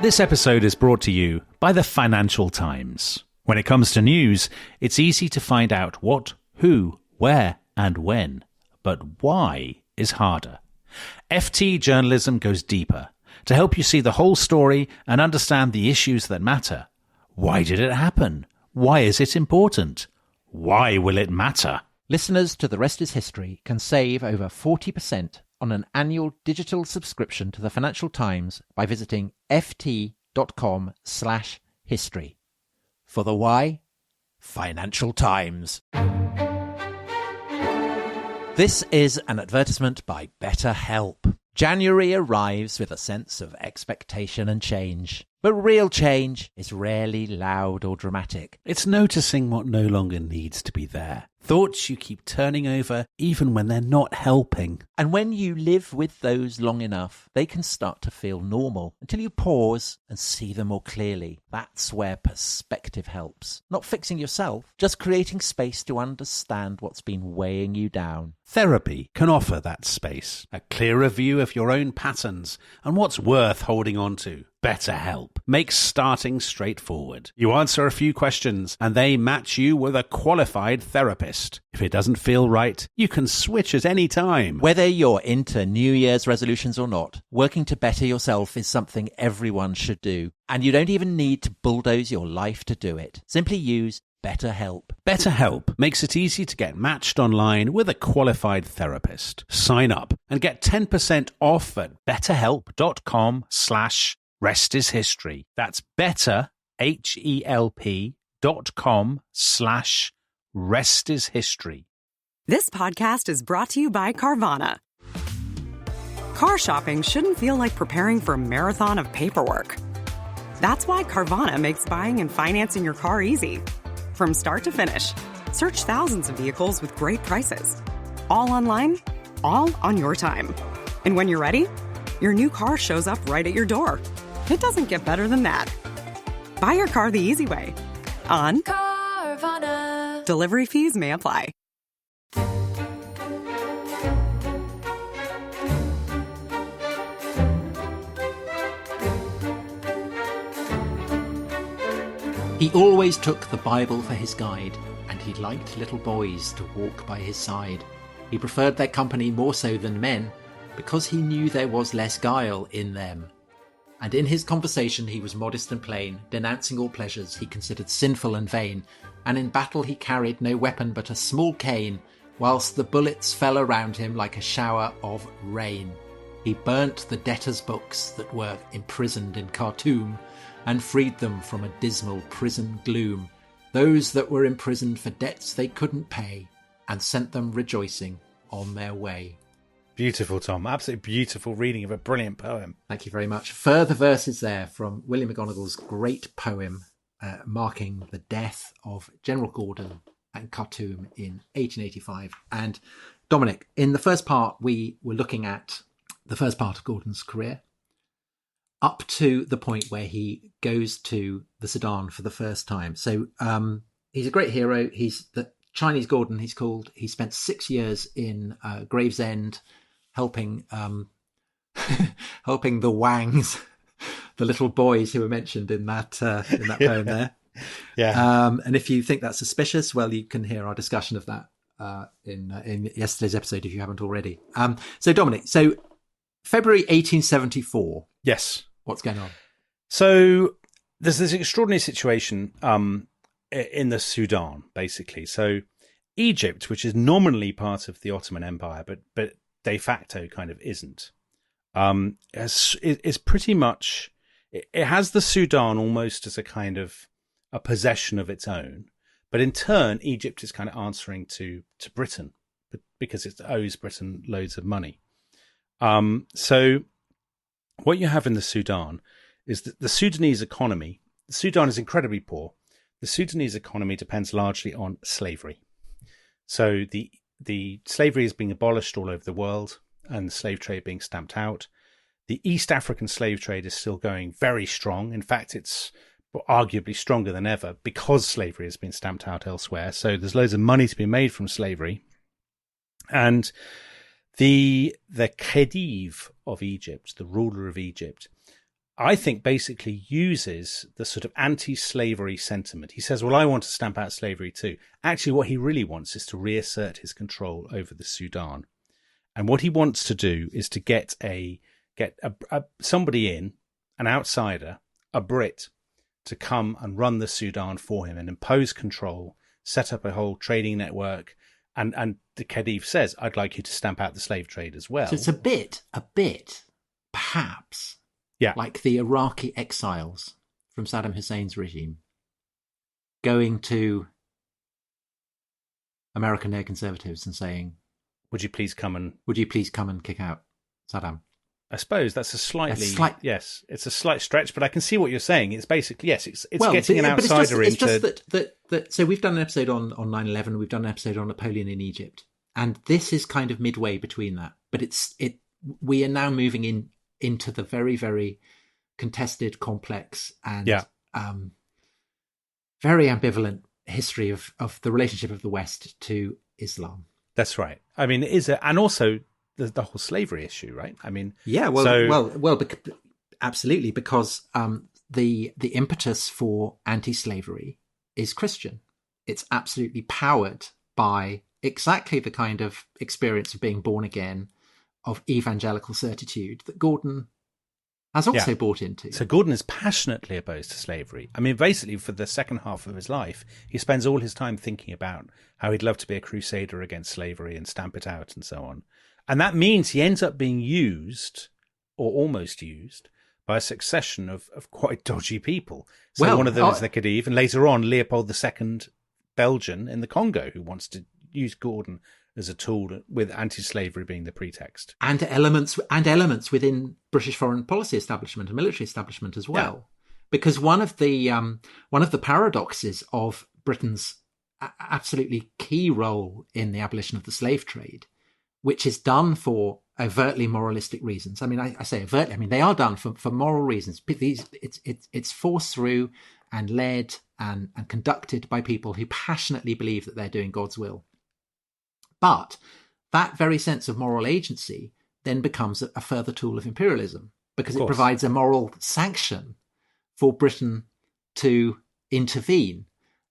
This episode is brought to you by the Financial Times. When it comes to news, it's easy to find out what, who, where, and when. But why is harder. FT journalism goes deeper to help you see the whole story and understand the issues that matter. Why did it happen? Why is it important? Why will it matter? Listeners to The Rest is History can save over 40% on an annual digital subscription to the Financial Times by visiting ft.com/history. For the why, Financial Times. This is an advertisement by BetterHelp. January arrives with a sense of expectation and change. But real change is rarely loud or dramatic. It's noticing what no longer needs to be there. Thoughts you keep turning over even when they're not helping. And when you live with those long enough, they can start to feel normal until you pause and see them more clearly. That's where perspective helps. Not fixing yourself, just creating space to understand what's been weighing you down. Therapy can offer that space, a clearer view of your own patterns and what's worth holding on to. BetterHelp makes starting straightforward. You answer a few questions and they match you with a qualified therapist. If it doesn't feel right, you can switch at any time. Whether you're into New Year's resolutions or not, working to better yourself is something everyone should do. And you don't even need to bulldoze your life to do it. Simply use BetterHelp. BetterHelp makes it easy to get matched online with a qualified therapist. Sign up and get 10% off at betterhelp.com/restishistory. That's better, HELP.com/restishistory. This podcast is brought to you by Carvana. Car shopping shouldn't feel like preparing for a marathon of paperwork. That's why Carvana makes buying and financing your car easy. From start to finish, search thousands of vehicles with great prices. All online, all on your time. And when you're ready, your new car shows up right at your door. It doesn't get better than that. Buy your car the easy way. On Carvana. Delivery fees may apply. He always took the Bible for his guide, and he liked little boys to walk by his side. He preferred their company more so than men, because he knew there was less guile in them. And in his conversation he was modest and plain, denouncing all pleasures he considered sinful and vain, and in battle he carried no weapon but a small cane, whilst the bullets fell around him like a shower of rain. He burnt the debtors' books that were imprisoned in Khartoum, and freed them from a dismal prison gloom, those that were imprisoned for debts they couldn't pay, and sent them rejoicing on their way. Beautiful, Tom. Absolutely beautiful reading of a brilliant poem. Thank you very much. Further verses there from William McGonagall's great poem marking the death of General Gordon at Khartoum in 1885. And Dominic, in the first part, we were looking at the first part of Gordon's career, up to the point where he goes to the Sudan for the first time. So he's a great hero. He's the Chinese Gordon, he's called. He spent 6 years in Gravesend helping helping the Wangs, the little boys who were mentioned in that poem there. Yeah. And if you think that's suspicious, well, you can hear our discussion of that in yesterday's episode if you haven't already. So Dominic, February 1874. Yes. What's going on? So there's this extraordinary situation in the Sudan, basically. So Egypt, which is nominally part of the Ottoman Empire, but de facto kind of isn't, is pretty much, it has the Sudan almost as a kind of a possession of its own. But in turn, Egypt is kind of answering to Britain because it owes Britain loads of money. So what you have in the Sudan is that the Sudanese economy, the Sudan is incredibly poor. The Sudanese economy depends largely on slavery. So the slavery is being abolished all over the world and the slave trade being stamped out. The East African slave trade is still going very strong. In fact, it's arguably stronger than ever because slavery has been stamped out elsewhere. So there's loads of money to be made from slavery. And the Khedive of Egypt, the ruler of Egypt, I think basically uses the sort of anti-slavery sentiment. He says, well, I want to stamp out slavery too. Actually, what he really wants is to reassert his control over the Sudan. And what he wants to do is to get somebody in, an outsider, a Brit, to come and run the Sudan for him and impose control, set up a whole trading network. And the Khedive says, I'd like you to stamp out the slave trade as well. So it's a bit, perhaps, like the Iraqi exiles from Saddam Hussein's regime going to American neoconservatives and saying, would you please come and kick out Saddam? I suppose that's it's a slight stretch, but I can see what you're saying. It's basically, it's getting an outsider into... It's just that so we've done an episode on 9/11, we've done an episode on Napoleon in Egypt, and this is kind of midway between that. But we are now moving into the very, very contested, complex, and very ambivalent history of the relationship of the West to Islam. That's right. I mean, and also the whole slavery issue, right? I mean, absolutely, because the impetus for anti-slavery is Christian. It's absolutely powered by exactly the kind of experience of being born again, of evangelical certitude that Gordon has also bought into. So Gordon is passionately opposed to slavery. I mean, basically, for the second half of his life, he spends all his time thinking about how he'd love to be a crusader against slavery and stamp it out and so on. And that means he ends up being used, or almost used, by a succession of quite dodgy people. So one of them is the Khedive, and later on, Leopold II, Belgian, in the Congo, who wants to use Gordon as a tool, with anti-slavery being the pretext. And elements within British foreign policy establishment and military establishment as well. Yeah. Because one of the paradoxes of Britain's absolutely key role in the abolition of the slave trade, which is done for overtly moralistic reasons. I mean, I say overtly, I mean, they are done for moral reasons. It's forced through and led and conducted by people who passionately believe that they're doing God's will. But that very sense of moral agency then becomes a further tool of imperialism, because it provides a moral sanction for Britain to intervene.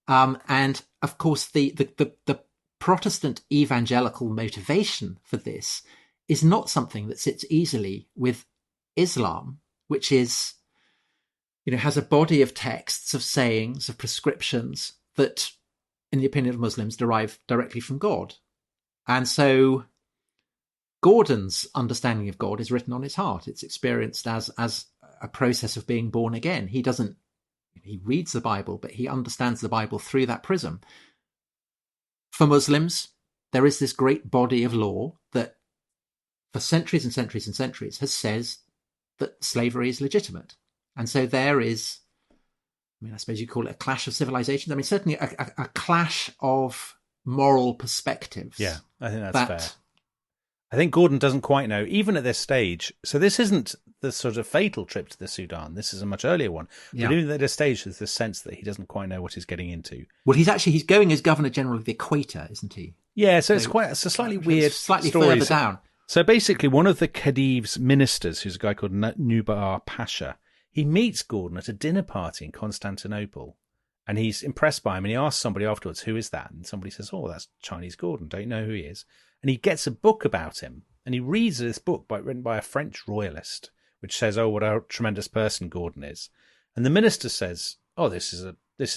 And of course, the Protestant evangelical motivation for this is not something that sits easily with Islam, which is, has a body of texts, of sayings, of prescriptions that, in the opinion of Muslims, derive directly from God. And so Gordon's understanding of God is written on his heart. It's experienced as a process of being born again. He reads the Bible, but he understands the Bible through that prism. For Muslims, there is this great body of law that for centuries and centuries and centuries has says that slavery is legitimate. And so there is, I suppose you call it a clash of civilizations. I mean, certainly a clash of moral perspectives. Yeah, I think that's fair. I think Gordon doesn't quite know, even at this stage. So this isn't the sort of fatal trip to the Sudan. This is a much earlier one. Yeah. But even at this stage, there's this sense that he doesn't quite know what he's getting into. Well, he's going as Governor General of the Equator, isn't he? Yeah, so it's a slightly weird slightly story. Further down. So basically, one of the Khedive's ministers, who's a guy called Nubar Pasha, he meets Gordon at a dinner party in Constantinople. And he's impressed by him, and he asks somebody afterwards, who is that? And somebody says, oh, that's Chinese Gordon. Don't you know who he is? And he gets a book about him, and he reads this book written by a French royalist, which says, oh, what a tremendous person Gordon is. And the minister says, oh, this is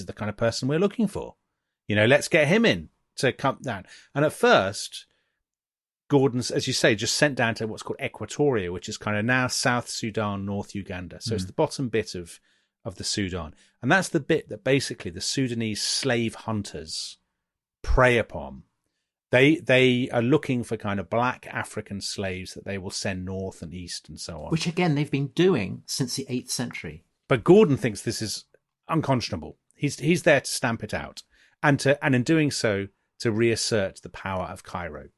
the kind of person we're looking for. Let's get him in to come down. And at first, Gordon's, as you say, just sent down to what's called Equatoria, which is kind of now South Sudan, North Uganda. So it's the bottom bit of the Sudan. And that's the bit that basically the Sudanese slave hunters prey upon. They are looking for kind of black African slaves that they will send north and east and so on. Which, again, they've been doing since the 8th century. But Gordon thinks this is unconscionable. He's there to stamp it out. And in doing so, to reassert the power of Cairo.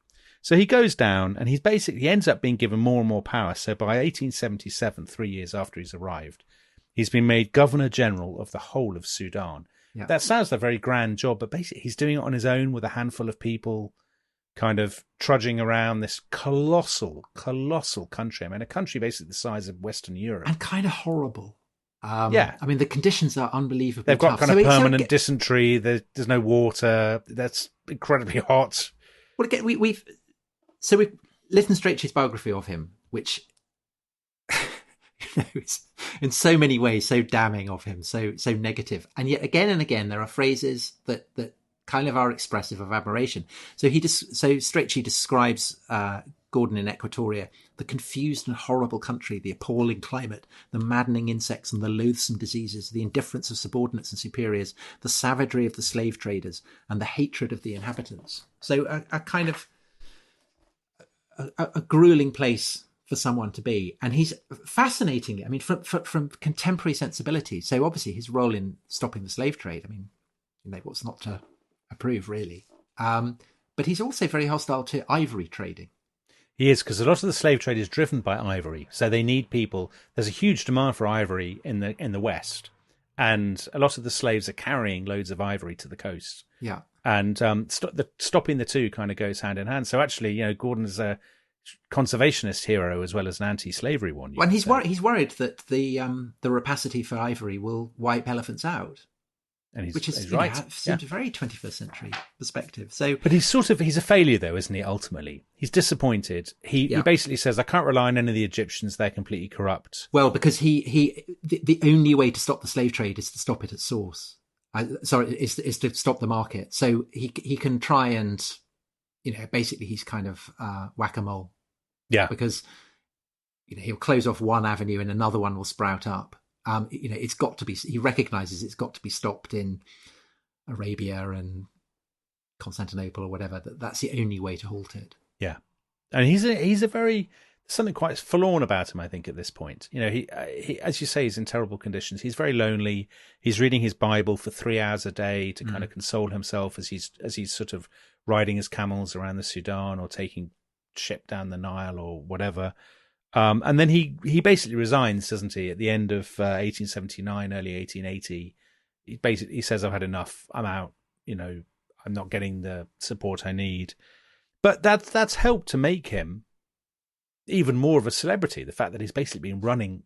So he goes down, and he ends up being given more and more power. So by 1877, 3 years after he's arrived, he's been made Governor General of the whole of Sudan. Yeah. That sounds like a very grand job, but basically he's doing it on his own with a handful of people, kind of trudging around this colossal country. I mean, a country basically the size of Western Europe. And kind of horrible. Yeah. I mean, the conditions are unbelievably They've got tough. kind of permanent dysentery. There's no water. That's incredibly hot. Well, again, we've listened straight to his biography of him, which is in so many ways so damning of him, so negative. And yet again and again, there are phrases that kind of are expressive of admiration. So Strachey describes Gordon in Equatoria, the confused and horrible country, the appalling climate, the maddening insects and the loathsome diseases, the indifference of subordinates and superiors, the savagery of the slave traders, and the hatred of the inhabitants. So a kind of a grueling place for someone to be. And he's fascinating. I mean, from contemporary sensibility. So obviously his role in stopping the slave trade, I mean, what's not to approve, really. But he's also very hostile to ivory trading. He is, because a lot of the slave trade is driven by ivory. So they need people. There's a huge demand for ivory in the West. And a lot of the slaves are carrying loads of ivory to the coast. Yeah. And stopping the two kind of goes hand in hand. So actually, Gordon is a conservationist hero as well as an anti-slavery one. And he's worried that the rapacity for ivory will wipe elephants out. And he's right. Seems a very 21st century perspective. So, but he's a failure though, isn't he? Ultimately, he's disappointed. He basically says, "I can't rely on any of the Egyptians; they're completely corrupt." Well, because the only way to stop the slave trade is to stop it at source. Is to stop the market. So he can try and, basically he's kind of whack-a-mole. Yeah, because he'll close off one avenue and another one will sprout up. It's got to be. He recognises it's got to be stopped in Arabia and Constantinople or whatever. That's the only way to halt it. Yeah, and he's a very something quite forlorn about him. I think at this point, he as you say, he's in terrible conditions. He's very lonely. He's reading his Bible for 3 hours a day to kind of console himself as he's sort of riding his camels around the Sudan or taking ship down the Nile or whatever. And then he basically resigns, doesn't he? At the end of 1879, early 1880, he says, "I've had enough. I'm out. I'm not getting the support I need." But that's helped to make him even more of a celebrity. The fact that he's basically been running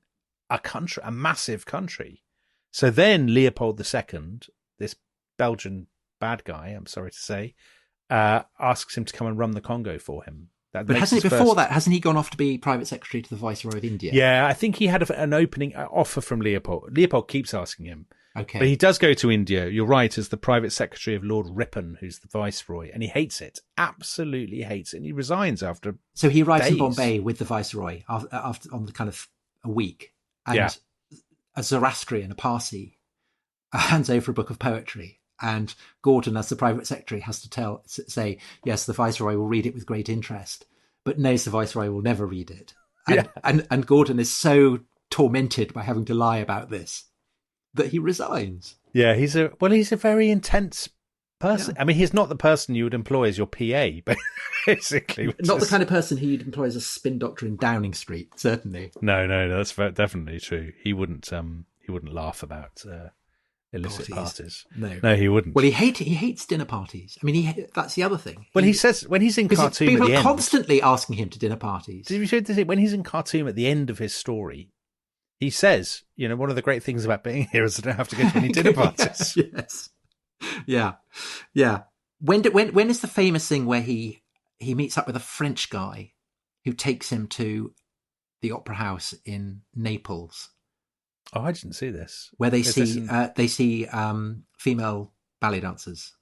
a country, a massive country. So then Leopold II, this Belgian bad guy, I'm sorry to say, asks him to come and run the Congo for him. But hasn't he gone off to be private secretary to the Viceroy of India? Yeah, I think he had an opening offer from Leopold. Leopold keeps asking him. Okay. But he does go to India, you're right, as the private secretary of Lord Ripon, who's the Viceroy, and he hates it. Absolutely hates it. And he resigns after So he arrives days. in Bombay with the Viceroy after on the kind of a week. And a Zoroastrian, a Parsi, hands over a book of poetry. And Gordon, as the private secretary, has to say, yes, the Viceroy will read it with great interest, but knows the Viceroy will never read it. And Gordon is so tormented by having to lie about this that he resigns. Yeah, he's a very intense person. Yeah. I mean, he's not the person you would employ as your PA, but basically. Not the kind of person who you'd employ as a spin doctor in Downing Street, certainly. No, that's definitely true. He wouldn't laugh about illicit parties. No, he wouldn't. Well, he hates dinner parties. I mean, that's the other thing. When he says when he's in Khartoum, people at the are end, constantly asking him to dinner parties. Did you say when he's in Khartoum at the end of his story, he says, one of the great things about being here is I don't have to go to any dinner parties. Yes. Yeah. When is the famous thing where he meets up with a French guy who takes him to the opera house in Naples? Oh, I didn't see this. Where they see female ballet dancers,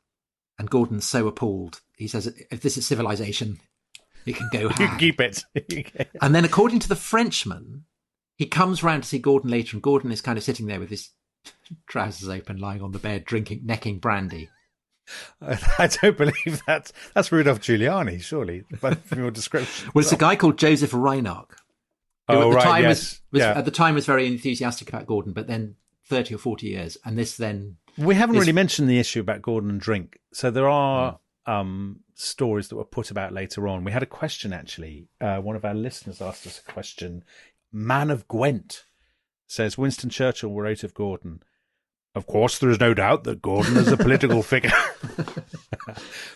and Gordon's so appalled. He says, "If this is civilization, it can go hang." You can keep it. And then, according to the Frenchman, he comes round to see Gordon later, and Gordon is kind of sitting there with his trousers open, lying on the bed, necking brandy. I don't believe that. That's Rudolph Giuliani, surely, from your description. Well, it's a guy called Joseph Reinach. Oh, right, yes. At the time was very enthusiastic about Gordon, but then 30 or 40 years. And this then... We haven't really mentioned the issue about Gordon and drink. So there are stories that were put about later on. We had a question, actually. One of our listeners asked us a question. Man of Gwent says, Winston Churchill wrote of Gordon, "Of course, there is no doubt that Gordon as a political figure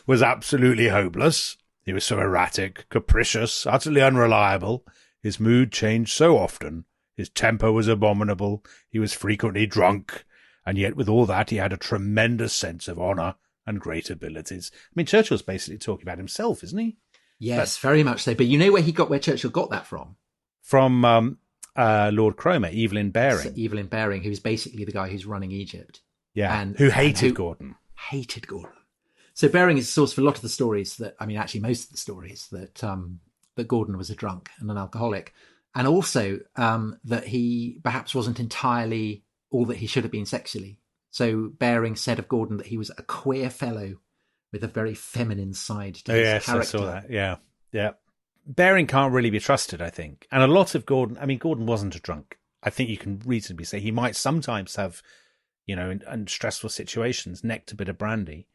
was absolutely hopeless. He was so erratic, capricious, utterly unreliable. His mood changed so often. His temper was abominable. He was frequently drunk. And yet with all that, he had a tremendous sense of honour and great abilities. I mean, Churchill's basically talking about himself, isn't he? Yes, very much so. But you know where Churchill got that from? From Lord Cromer, Evelyn Baring. So Evelyn Baring, who's basically the guy who's running Egypt. Yeah, and who hated Gordon. Hated Gordon. So Baring is the source for a lot of the stories that, I mean, actually most of the stories that that Gordon was a drunk and an alcoholic. And also that he perhaps wasn't entirely all that he should have been sexually. So Baring said of Gordon that he was a queer fellow with a very feminine side to his character. I saw that. Yeah, yeah. Baring can't really be trusted, I think. And a lot of Gordon, I mean, Gordon wasn't a drunk. I think you can reasonably say he might sometimes have, you know, in stressful situations, necked a bit of brandy.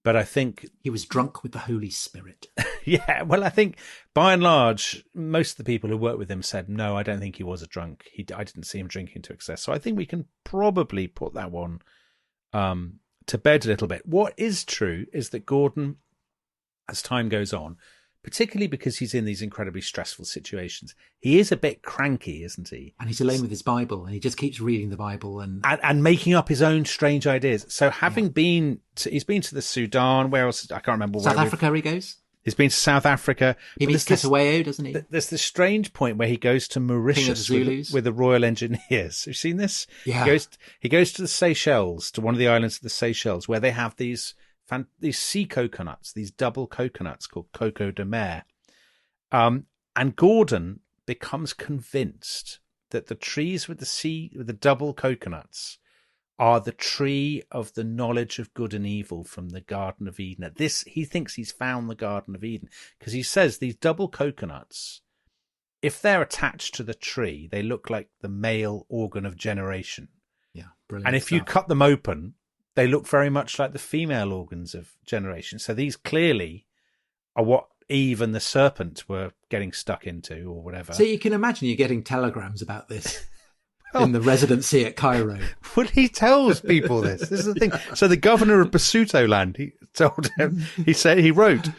But I think he was drunk with the Holy Spirit. Yeah, well, I think by and large, most of the people who worked with him said, no, I don't think he was a drunk. I didn't see him drinking to excess. So I think we can probably put that one to bed a little bit. What is true is that Gordon, as time goes on, particularly because he's in these incredibly stressful situations, he is a bit cranky, isn't he? And he's alone with his Bible, and he just keeps reading the Bible and making up his own strange ideas. So having he's been to the Sudan, where else? I can't remember. South Africa he goes. He's been to South Africa. He meets Ketaweo, doesn't he? There's this strange point where he goes to Mauritius with the Royal Engineers. Have you seen this? Yeah. He goes to the Seychelles, to one of the islands of the Seychelles, where they have these sea coconuts, these double coconuts called coco de mer. And Gordon becomes convinced that the trees with the double coconuts are the tree of the knowledge of good and evil from the Garden of Eden. He thinks he's found the Garden of Eden because he says these double coconuts, if they're attached to the tree, they look like the male organ of generation. Yeah, brilliant. And if you cut them open, they look very much like the female organs of generation. So these clearly are what Eve and the serpent were getting stuck into or whatever. So you can imagine you're getting telegrams about this in the residency at Cairo. Well, he tells people this. This is the thing. So the governor of Basuto land, he told him, he wrote,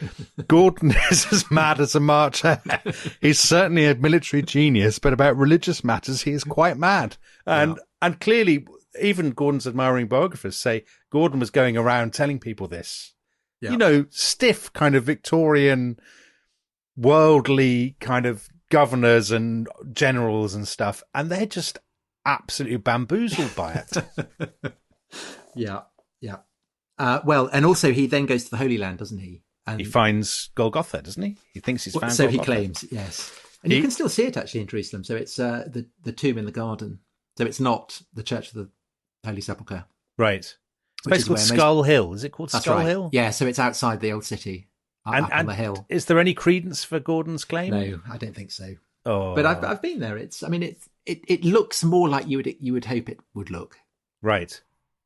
Gordon is as mad as a March hare. He's certainly a military genius, but about religious matters, he is quite mad. And clearly, even Gordon's admiring biographers say Gordon was going around telling people this. Yeah. You know, stiff kind of Victorian, worldly kind of governors and generals and stuff. And they're just absolutely bamboozled by it. Yeah. Well, and also he then goes to the Holy Land, doesn't he? And he finds Golgotha, doesn't he? He thinks he's found so Golgotha. He claims, yes. And you can still see it actually in Jerusalem. So it's the tomb in the garden. So it's not the Church of the Holy Sepulchre. Right. It's basically called Skull Hill. Is it called Skull Hill? Yeah, so it's outside the old city, up on the hill. Is there any credence for Gordon's claim? No, I don't think so. Oh. But I've been there. It looks more like you would hope it would look. Right.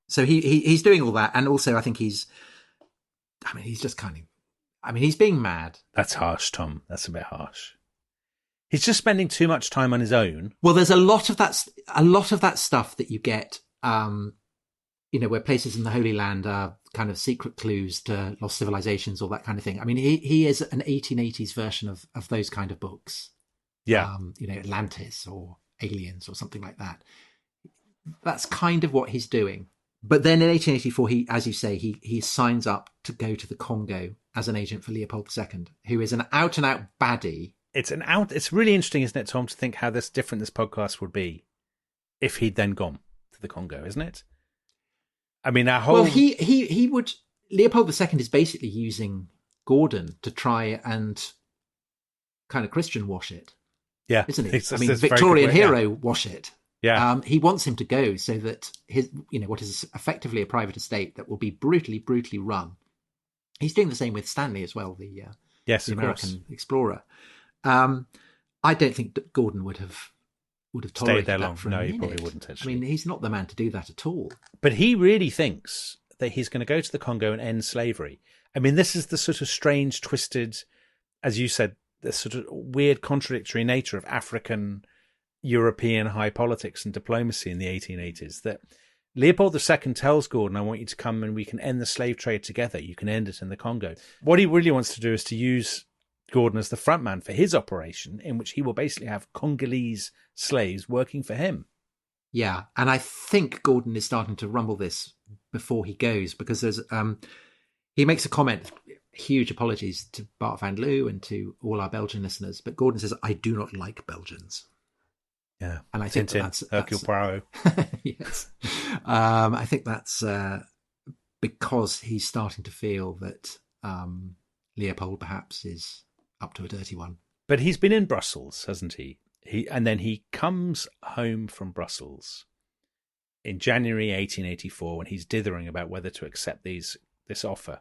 So he's doing all that, and also I think he's being mad. That's harsh, Tom. That's a bit harsh. He's just spending too much time on his own. Well, there's a lot of that stuff that you get, where places in the Holy Land are kind of secret clues to lost civilizations, all that kind of thing. I mean, he is an 1880s version of those kind of books. Yeah. Atlantis or Aliens or something like that. That's kind of what he's doing. But then in 1884, he, as you say, he signs up to go to the Congo as an agent for Leopold II, who is an out-and-out baddie. It's really interesting, isn't it, Tom, to think how different this podcast would be if he'd then gone to the Congo, isn't it? I mean, he would. Leopold II is basically using Gordon to try and kind of Christian wash it. Yeah, isn't he? Victorian hero wash it. Yeah. He wants him to go so that his, what is effectively a private estate that will be brutally, brutally run. He's doing the same with Stanley as well, the American explorer. I don't think that Gordon would have tolerated there that long. for a No, minute. he probably wouldn't. Actually. I mean, he's not the man to do that at all. But he really thinks that he's going to go to the Congo and end slavery. I mean, this is the sort of strange, twisted, as you said, the sort of weird, contradictory nature of African European high politics and diplomacy in the 1880s, that Leopold II tells Gordon, I want you to come and we can end the slave trade together. You can end it in the Congo. What he really wants to do is to use Gordon as the frontman for his operation, in which he will basically have Congolese slaves working for him. Yeah, and I think Gordon is starting to rumble this before he goes, because there's he makes a comment, huge apologies to Bart van Loo and to all our Belgian listeners, but Gordon says, "I do not like Belgians." Yeah, and I think Tintin, Hercule Poirot. Yes, I think that's because he's starting to feel that Leopold perhaps is up to a dirty one. But he's been in Brussels, hasn't he? And then he comes home from Brussels in January 1884 when he's dithering about whether to accept this offer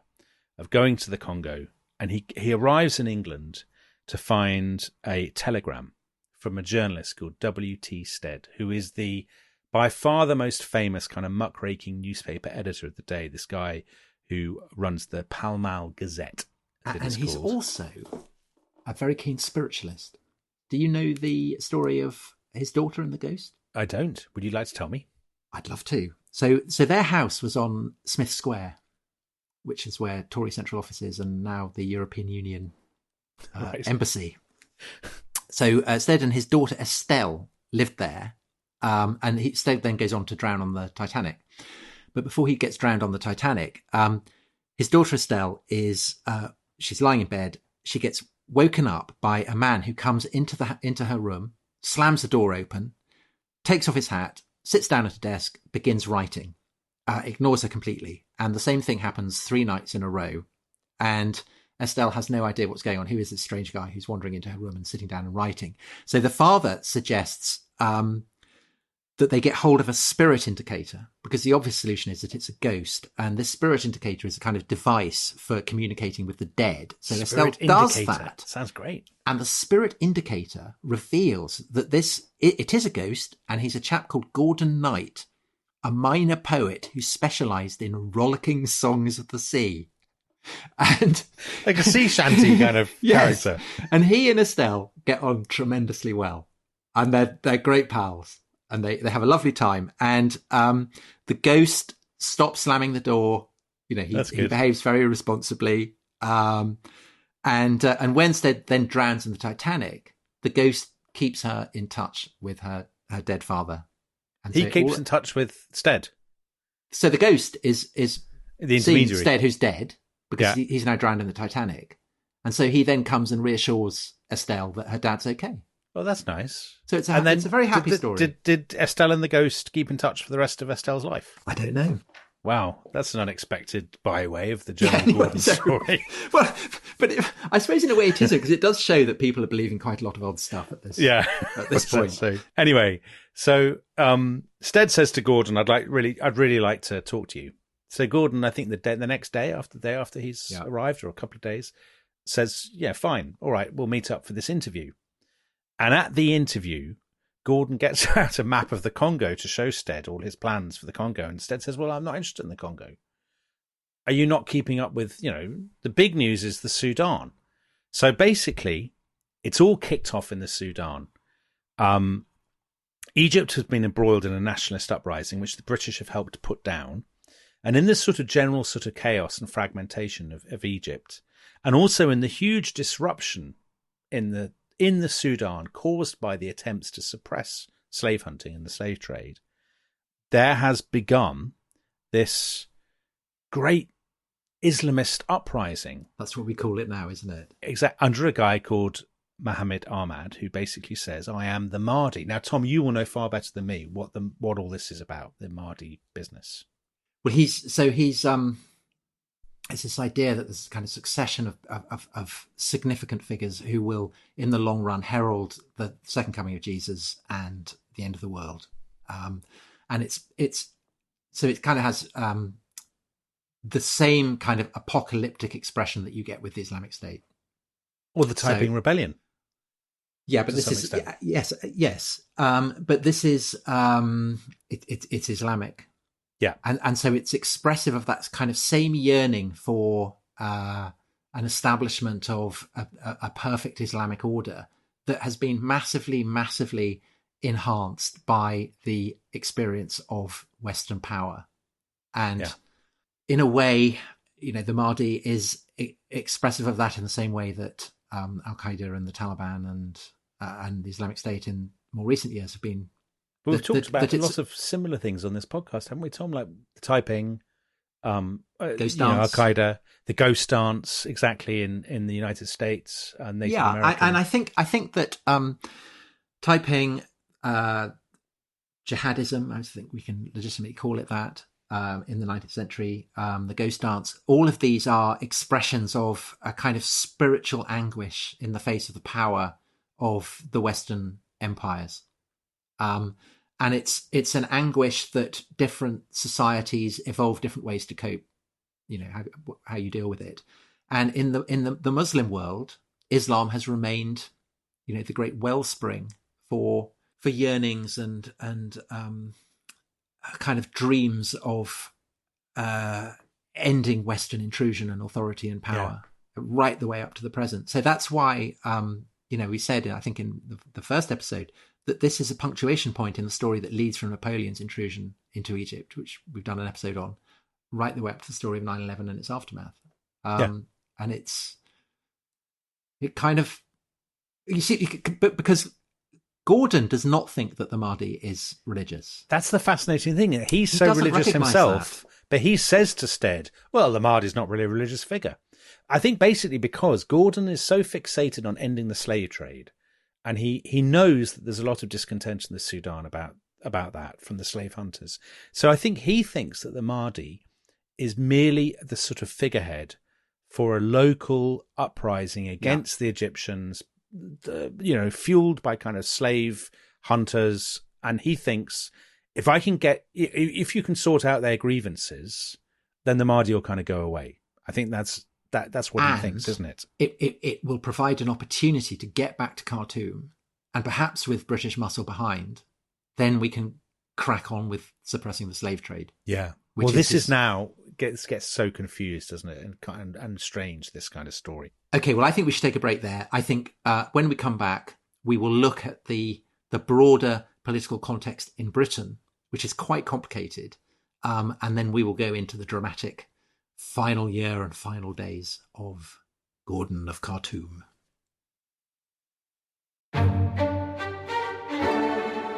of going to the Congo. And he arrives in England to find a telegram from a journalist called W.T. Stead, who is by far the most famous kind of muckraking newspaper editor of the day, this guy who runs the Pall Mall Gazette. And he's also a very keen spiritualist. Do you know the story of his daughter and the ghost? I don't. Would you like to tell me? I'd love to. So their house was on Smith Square, which is where Tory Central Office is, and now the European Union embassy. So Stead and his daughter Estelle lived there, and Stead then goes on to drown on the Titanic. But before he gets drowned on the Titanic, his daughter Estelle she's lying in bed. She gets woken up by a man who comes into her room, slams the door open, takes off his hat, sits down at a desk, begins writing, ignores her completely. And the same thing happens 3 nights in a row. And Estelle has no idea what's going on. Who is this strange guy who's wandering into her room and sitting down and writing? So the father suggests that they get hold of a spirit indicator, because the obvious solution is that it's a ghost. And this spirit indicator is a kind of device for communicating with the dead. So Estelle does that. Sounds great. And the spirit indicator reveals that it is a ghost, and he's a chap called Gordon Knight, a minor poet who specialised in rollicking songs of the sea. And like a sea shanty kind of yes. character. And he and Estelle get on tremendously well. And they're great pals. And they have a lovely time. And the ghost stops slamming the door. You know, he behaves very responsibly. And when Stead then drowns in the Titanic, the ghost keeps her in touch with her dead father. And he keeps in touch with Stead. So the ghost is the intermediary. Stead, who's dead, because he's now drowned in the Titanic. And so he then comes and reassures Estelle that her dad's okay. Well, that's nice. So it's a very happy story. Did Estelle and the ghost keep in touch for the rest of Estelle's life? I don't know. Wow, that's an unexpected byway of the German Gordon story. Well, but I suppose in a way it isn't, because it does show that people are believing quite a lot of odd stuff at this point. So, anyway, Stead says to Gordon, "I'd really like to talk to you." So Gordon, I think the next day after he's arrived, or a couple of days, says, "Yeah, fine, all right, we'll meet up for this interview." And at the interview, Gordon gets out a map of the Congo to show Stead all his plans for the Congo. And Stead says, "Well, I'm not interested in the Congo. Are you not keeping up with, the big news is the Sudan." So basically, it's all kicked off in the Sudan. Egypt has been embroiled in a nationalist uprising, which the British have helped put down. And in this sort of general sort of chaos and fragmentation of Egypt, and also in the huge disruption in the Sudan caused by the attempts to suppress slave hunting and the slave trade, there has begun this great Islamist uprising. That's what we call it now, isn't it? Exactly. Under a guy called Mohammed Ahmad, who basically says, "I am the Mahdi." Now, Tom, you will know far better than me what all this is about, the Mahdi business. Well, it's this idea that there's a kind of succession of significant figures who will, in the long run, herald the second coming of Jesus and the end of the world. And it kind of has the same kind of apocalyptic expression that you get with the Islamic State, or the Taiping Rebellion. Yeah, but this is yes. But this is it's Islamic. Yeah. And so it's expressive of that kind of same yearning for an establishment of a perfect Islamic order that has been massively, massively enhanced by the experience of Western power. And in a way, the Mahdi is expressive of that in the same way that Al-Qaeda and the Taliban and the Islamic State in more recent years have been... But we've talked about lots of similar things on this podcast, haven't we, Tom? Like the typing, Ghost dance. Al-Qaeda, the ghost dance, exactly, in the United States and Native American. And I think that typing, jihadism, I think we can legitimately call it that, in the 19th century, the ghost dance, all of these are expressions of a kind of spiritual anguish in the face of the power of the Western empires. And it's an anguish that different societies evolve different ways to cope, how you deal with it. And in the Muslim world, Islam has remained, the great wellspring for yearnings and kind of dreams of ending Western intrusion and authority and power, right the way up to the present. So that's why, we said, I think in the first episode, that this is a punctuation point in the story that leads from Napoleon's intrusion into Egypt, which we've done an episode on, right the way up to the story of 9/11 and its aftermath. And it kind of, you see, but because Gordon does not think that the Mahdi is religious. That's the fascinating thing. He's so religious himself, but he says to Stead, well, the Mahdi's not really a religious figure. I think basically because Gordon is so fixated on ending the slave trade, and he knows that there's a lot of discontent in the Sudan about that from the slave hunters. So I think he thinks that the Mahdi is merely the sort of figurehead for a local uprising against the Egyptians, fueled by kind of slave hunters. And he thinks if you can sort out their grievances, then the Mahdi will kind of go away. I think that's what he thinks, isn't it? It will provide an opportunity to get back to Khartoum, and perhaps with British muscle behind, then we can crack on with suppressing the slave trade. Yeah. Well, this is now gets so confused, doesn't it? And strange, this kind of story. Okay, well, I think we should take a break there. I think when we come back, we will look at the broader political context in Britain, which is quite complicated, and then we will go into the dramatic final year and final days of Gordon of Khartoum.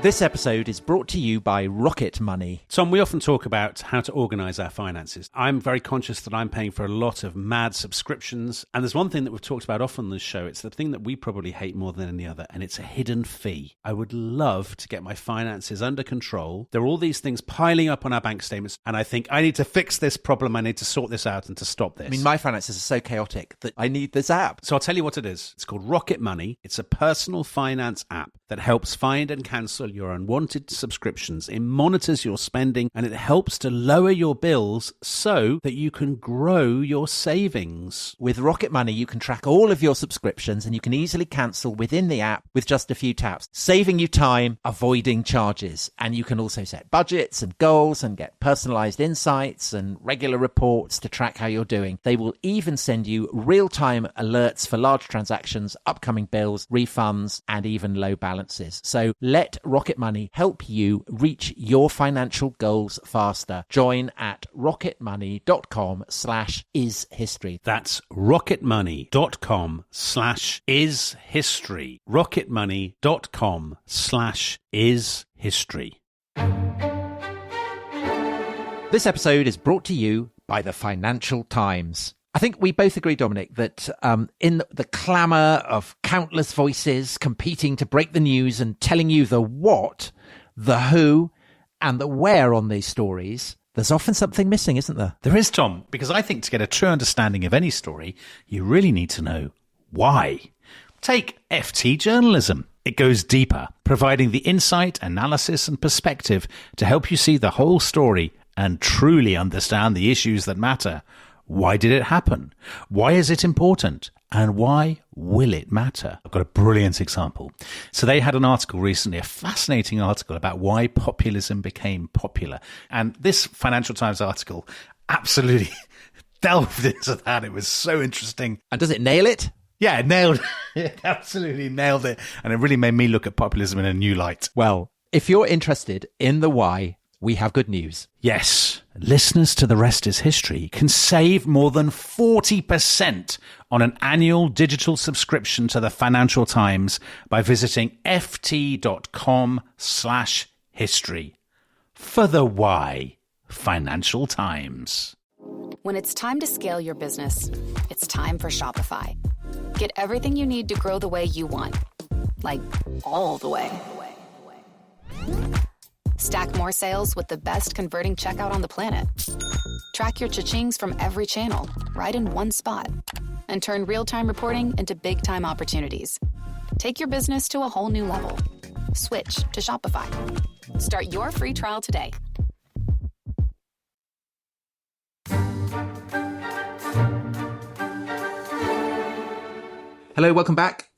This episode is brought to you by Rocket Money. Tom, we often talk about how to organise our finances. I'm very conscious that I'm paying for a lot of mad subscriptions. And there's one thing that we've talked about often on this show. It's the thing that we probably hate more than any other, and it's a hidden fee. I would love to get my finances under control. There are all these things piling up on our bank statements, and I think I need to fix this problem. I need to sort this out and to stop this. I mean, my finances are so chaotic that I need this app. So I'll tell you what it is. It's called Rocket Money. It's a personal finance app that helps find and cancel your unwanted subscriptions. It monitors your spending, and it helps to lower your bills so that you can grow your savings. With Rocket Money, you can track all of your subscriptions, and you can easily cancel within the app with just a few taps, saving you time, avoiding charges. And you can also set budgets and goals and get personalized insights and regular reports to track how you're doing. They will even send you real-time alerts for large transactions, upcoming bills, refunds, and even low balances. So let Rocket Money help you reach your financial goals faster. Join at rocketmoney.com/ishistory. That's rocketmoney.com/ishistory. rocketmoney.com/ishistory. This episode is brought to you by the Financial Times. I think we both agree, Dominic, that in the clamour of countless voices competing to break the news and telling you the what, the who, and the where on these stories, there's often something missing, isn't there? There is, Tom, because I think to get a true understanding of any story, you really need to know why. Take FT journalism. It goes deeper, providing the insight, analysis, and perspective to help you see the whole story and truly understand the issues that matter. Why did it happen? Why is it important? And why will it matter? I've got a brilliant example. So they had an article recently, a fascinating article about why populism became popular. And this Financial Times article absolutely delved into that. It was so interesting. And does it nail it? Yeah, it nailed it. Absolutely nailed it. And it really made me look at populism in a new light. Well, if you're interested in the why, we have good news. Yes, listeners to The Rest is History can save more than 40% on an annual digital subscription to the Financial Times by visiting ft.com/history. For the why, Financial Times. When it's time to scale your business, it's time for Shopify. Get everything you need to grow the way you want. Like, all the way. Stack more sales with the best converting checkout on the planet. Track your cha-chings from every channel, right in one spot. And turn real-time reporting into big-time opportunities. Take your business to a whole new level. Switch to Shopify. Start your free trial today. Hello, welcome back.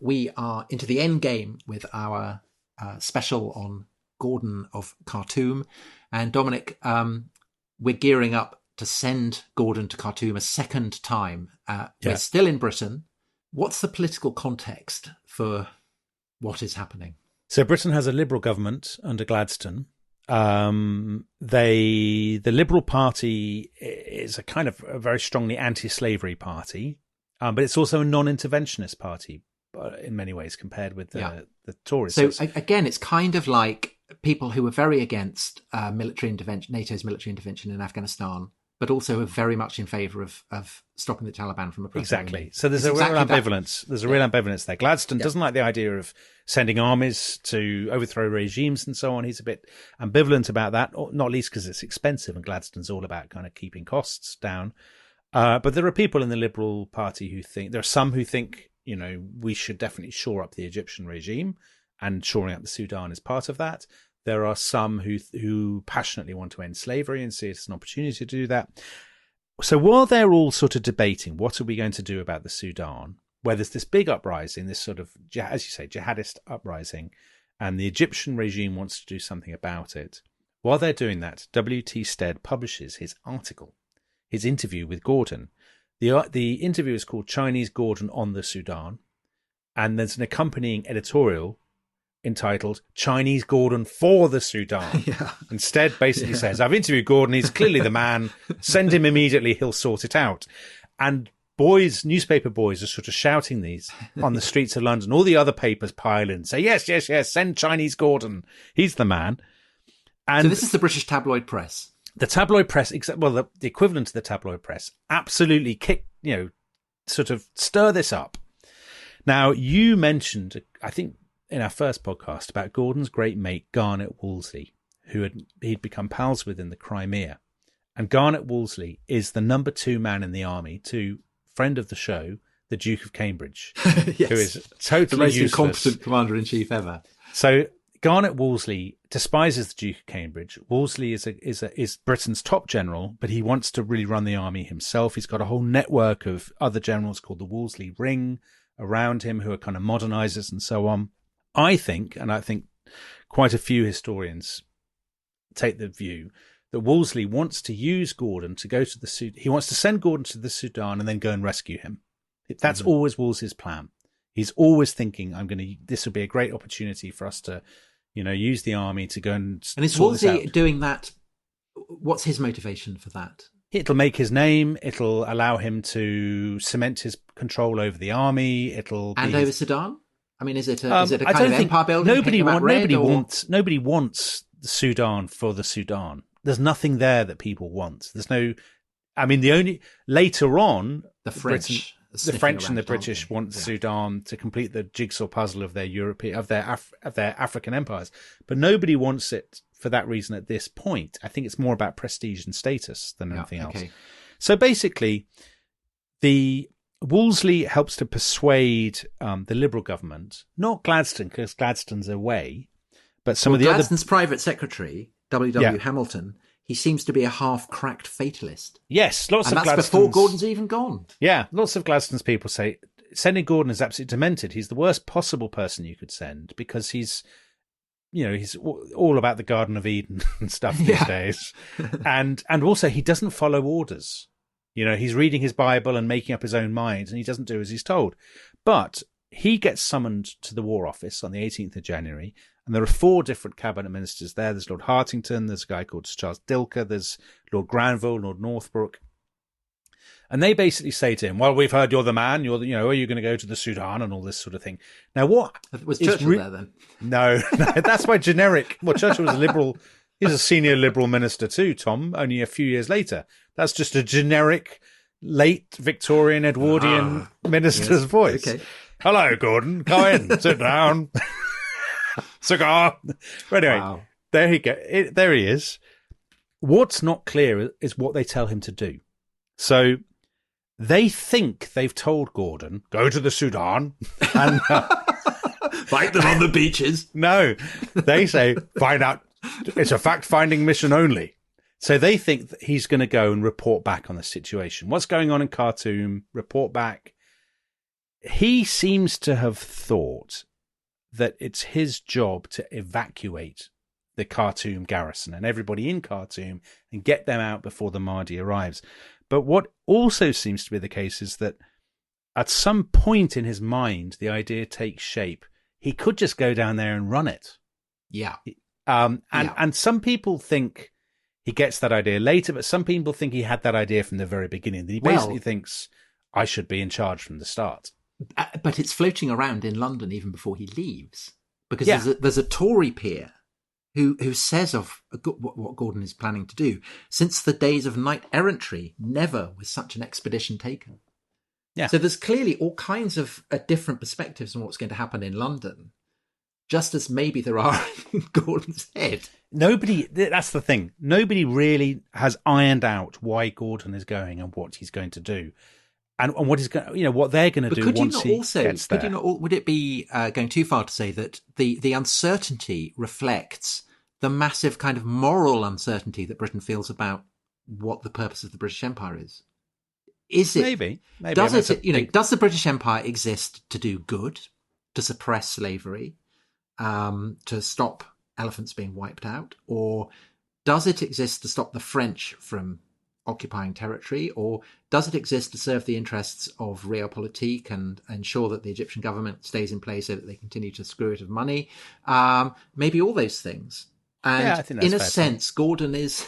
We are into the end game with our special on Gordon of Khartoum. And Dominic, we're gearing up to send Gordon to Khartoum a second time. We're still in Britain. What's the political context for what is happening? So Britain has a Liberal government under Gladstone. The Liberal Party is a kind of a very strongly anti-slavery party. But it's also a non-interventionist party in many ways compared with the Tories. So again, it's kind of like people who were very against military intervention, NATO's military intervention in Afghanistan, but also are very much in favour of stopping the Taliban from oppressing. Exactly. So there's a real ambivalence. There's a real ambivalence there. Gladstone doesn't like the idea of sending armies to overthrow regimes and so on. He's a bit ambivalent about that, not least because it's expensive, and Gladstone's all about kind of keeping costs down. But there are people in the Liberal Party who think, there are some who think, we should definitely shore up the Egyptian regime, and shoring up the Sudan is part of that. There are some who passionately want to end slavery and see it as an opportunity to do that. So while they're all sort of debating, what are we going to do about the Sudan, where there's this big uprising, this sort of, as you say, jihadist uprising, and the Egyptian regime wants to do something about it. While they're doing that, W.T. Stead publishes his article, his interview with Gordon. The interview is called Chinese Gordon on the Sudan, and there's an accompanying editorial entitled Chinese Gordon for the Sudan. Instead, basically says, I've interviewed Gordon, he's clearly the man, send him immediately, he'll sort it out. And newspaper boys are sort of shouting these on the streets of London. All the other papers pile in, say, yes, send Chinese Gordon, he's the man. And so this is the British tabloid press. The tabloid press, the equivalent to the tabloid press, absolutely sort of stir this up. Now, you mentioned, I think, in our first podcast about Gordon's great mate, Garnet Wolseley, who he'd become pals with in the Crimea. And Garnet Wolseley is the number 2 man in the army to friend of the show, the Duke of Cambridge, yes. who is totally the most useless. incompetent commander-in-chief ever. So Garnet Wolseley despises the Duke of Cambridge. Wolseley is Britain's top general, but he wants to really run the army himself. He's got a whole network of other generals called the Wolseley Ring around him who are kind of modernizers and so on. I think quite a few historians take the view that Wolseley wants to use Gordon to go to the Sudan. He wants to send Gordon to the Sudan and then go and rescue him. That's always Wolseley's plan. He's always thinking, this would be a great opportunity for us to, use the army to go and is Wolseley doing that? What's his motivation for that? It'll make his name. It'll allow him to cement his control over the army. Over Sudan. I mean, is it a kind of empire building? Nobody wants the Sudan for the Sudan. There's nothing there that people want. There's no. I mean, later on, the French and the British want Sudan to complete the jigsaw puzzle of their African empires, but nobody wants it for that reason at this point. I think it's more about prestige and status than anything else. So basically, the Wolseley helps to persuade the Liberal government, not Gladstone, because Gladstone's away, but Gladstone's private secretary, W.W. Hamilton. He seems to be a half-cracked fatalist. Yes, and that's before Gordon's even gone. Yeah, lots of Gladstone's people say sending Gordon is absolutely demented. He's the worst possible person you could send because he's all about the Garden of Eden and stuff these days. And also he doesn't follow orders. He's reading his Bible and making up his own mind, and he doesn't do as he's told. But he gets summoned to the War Office on the 18th of January, And there are 4 different cabinet ministers there. There's Lord Hartington, there's a guy called Charles Dilker, there's Lord Granville, Lord Northbrook. And they basically say to him, well, we've heard you're the man, are you going to go to the Sudan and all this sort of thing. Now, what was Churchill there then? No, that's why generic. Well, Churchill was a liberal. He's a senior liberal minister too, Tom, only a few years later. That's just a generic late Victorian Edwardian minister's voice. Okay. Hello, Gordon. Come in. Sit down. Cigar. But anyway, There he go. There he is. What's not clear is what they tell him to do. So they think they've told Gordon, go to the Sudan and fight them on the beaches. No, they say, find out. It's a fact-finding mission only. So they think that he's going to go and report back on the situation. What's going on in Khartoum? Report back. He seems to have thought that it's his job to evacuate the Khartoum garrison and everybody in Khartoum and get them out before the Mahdi arrives. But what also seems to be the case is that at some point in his mind, the idea takes shape. He could just go down there and run it. Yeah. And some people think he gets that idea later, but some people think he had that idea from the very beginning. He basically thinks, I should be in charge from the start. But it's floating around in London even before he leaves. Because there's a Tory peer who says of what Gordon is planning to do, since the days of knight-errantry, never was such an expedition taken. Yeah. So there's clearly all kinds of different perspectives on what's going to happen in London, just as maybe there are in Gordon's head. That's the thing. Nobody really has ironed out why Gordon is going and what he's going to do. And what he's going, what they're going to do once he gets there. Would it be going too far to say that the uncertainty reflects the massive kind of moral uncertainty that Britain feels about what the purpose of the British Empire is? Is it maybe does it does the British Empire exist to do good, to suppress slavery, to stop elephants being wiped out, or does it exist to stop the French from occupying territory, or does it exist to serve the interests of realpolitik and ensure that the Egyptian government stays in place so that they continue to screw it of money? Maybe all those things. And I think that's in a sense, Gordon is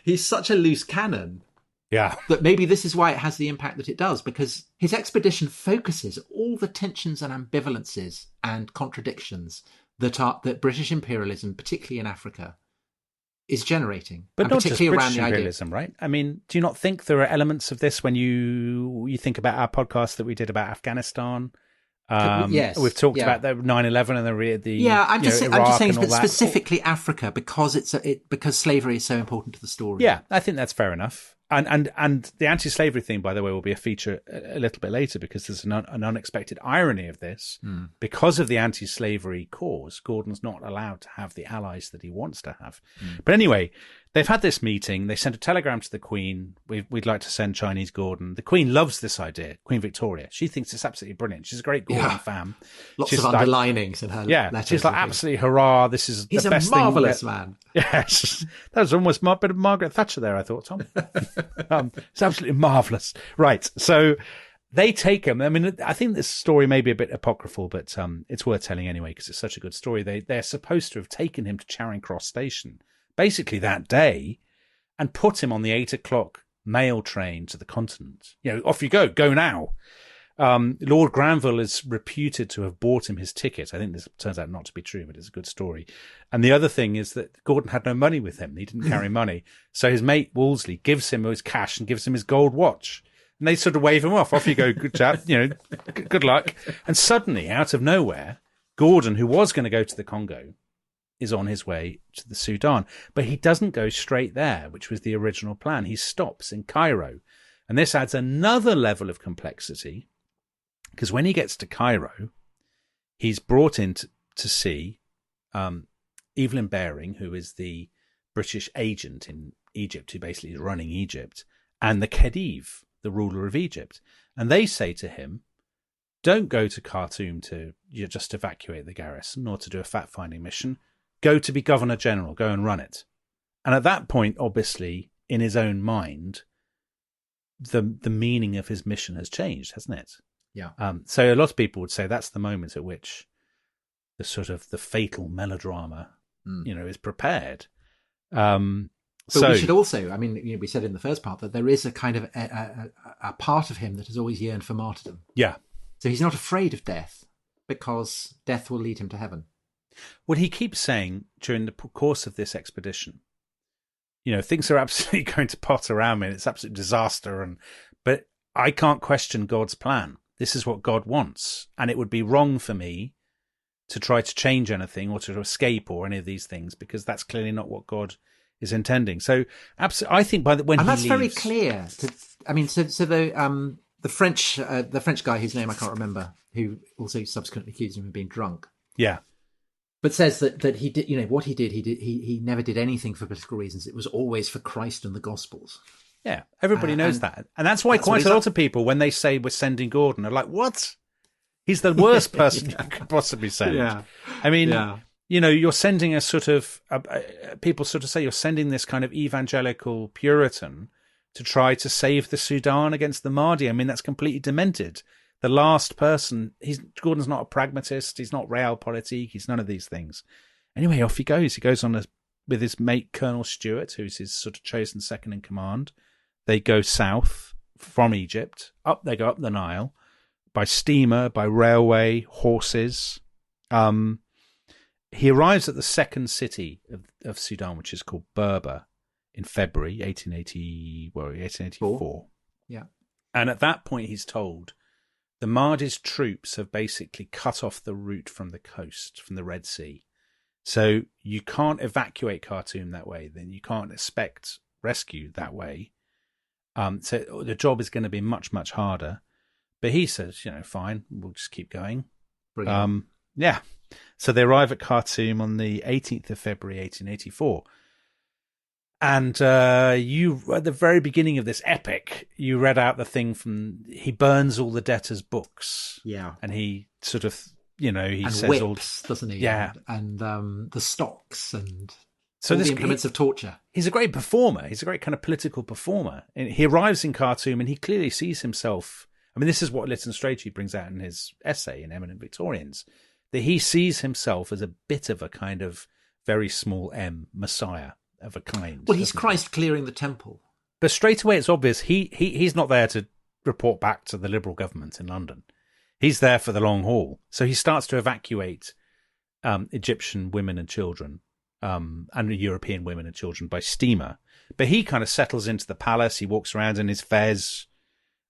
he's such a loose cannon. Yeah. That maybe this is why it has the impact that it does, because his expedition focuses all the tensions and ambivalences and contradictions that British imperialism, particularly in Africa, is generating. But not just British imperialism, right? I mean, do you not think there are elements of this when you think about our podcast that we did about Afghanistan? Yes, we've talked about the 9/11 and the I'm just saying that specifically Africa because because slavery is so important to the story. Yeah, I think that's fair enough. And the anti-slavery thing, by the way, will be a feature a little bit later, because there's an unexpected irony of this. Because of the anti-slavery cause, Gordon's not allowed to have the allies that he wants to have. But anyway, they've had this meeting. They sent a telegram to the Queen. We'd like to send Chinese Gordon. The Queen loves this idea, Queen Victoria. She thinks it's absolutely brilliant. She's a great Gordon fan. Lots of underlinings in her letters. She's like, absolutely hurrah. This is He's the best thing. He's a marvellous man. Yes. That was almost a bit of Margaret Thatcher there, I thought, Tom. It's absolutely marvellous. Right. So they take him. I mean, I think this story may be a bit apocryphal, but it's worth telling anyway, because it's such a good story. They're supposed to have taken him to Charing Cross Station basically that day and put him on the 8 o'clock mail train to the continent. Off you go now. Lord Granville is reputed to have bought him his ticket. I think this turns out not to be true, but it's a good story. And the other thing is that Gordon had no money with him. He didn't carry money. So his mate Wolseley gives him his cash and gives him his gold watch. And they sort of wave him off. Off you go, good chap, good luck. And suddenly, out of nowhere, Gordon, who was going to go to the Congo, is on his way to the Sudan. But he doesn't go straight there, which was the original plan. He stops in Cairo. And this adds another level of complexity, because when he gets to Cairo, he's brought in to see Evelyn Baring, who is the British agent in Egypt, who basically is running Egypt, and the Khedive, the ruler of Egypt. And they say to him, don't go to Khartoum to just evacuate the garrison or to do a fact-finding mission. Go to be Governor General. Go and run it. And at that point, obviously, in his own mind, the meaning of his mission has changed, hasn't it? Yeah. So a lot of people would say that's the moment at which sort of the fatal melodrama, is prepared. But we should also, we said in the first part that there is a kind of a part of him that has always yearned for martyrdom. Yeah. So he's not afraid of death because death will lead him to heaven. Well, he keeps saying during the course of this expedition, things are absolutely going to pot around me and it's absolute disaster. But I can't question God's plan. This is what God wants. And it would be wrong for me to try to change anything or to escape or any of these things, because that's clearly not what God is intending. So, I think when and he that's leaves, very clear. The French guy whose name I can't remember, who also subsequently accused him of being drunk. Yeah. But says that he did, what he did, he never did anything for political reasons. It was always for Christ and the Gospels. Yeah, everybody knows that. And that's why quite a lot of people, when they say we're sending Gordon, are like, what? He's the worst person you could possibly send. Yeah. I mean, you're sending a sort of, people sort of say you're sending this kind of evangelical Puritan to try to save the Sudan against the Mahdi. I mean, that's completely demented. The last person, Gordon's not a pragmatist, he's not realpolitik, he's none of these things. Anyway, off he goes. He goes on with his mate, Colonel Stewart, who's his sort of chosen second in command. They go south from Egypt. They go up the Nile by steamer, by railway, horses. He arrives at the second city of Sudan, which is called Berber, in February 1884. Yeah. And at that point, he's told the Mahdi's troops have basically cut off the route from the coast, from the Red Sea. So you can't evacuate Khartoum that way. Then you can't expect rescue that way. So the job is going to be much, much harder. But he says, fine, we'll just keep going. Brilliant. Yeah. So they arrive at Khartoum on the 18th of February, 1884. And you, at the very beginning of this epic, you read out the thing he burns all the debtors' books. Yeah. And he sort of, he and says whips, doesn't he? Yeah. And the stocks and so all the implements of torture. He's a great performer. He's a great kind of political performer. And he arrives in Khartoum and he clearly sees himself. I mean, this is what Lytton Strachey brings out in his essay in Eminent Victorians, that he sees himself as a bit of a kind of very small m messiah of a kind. Well, he's Christ clearing the temple. But straight away it's obvious he's not there to report back to the Liberal government in London. He's there for the long haul. So he starts to evacuate Egyptian women and children and European women and children by steamer. But he kind of settles into the palace. He walks around in his fez.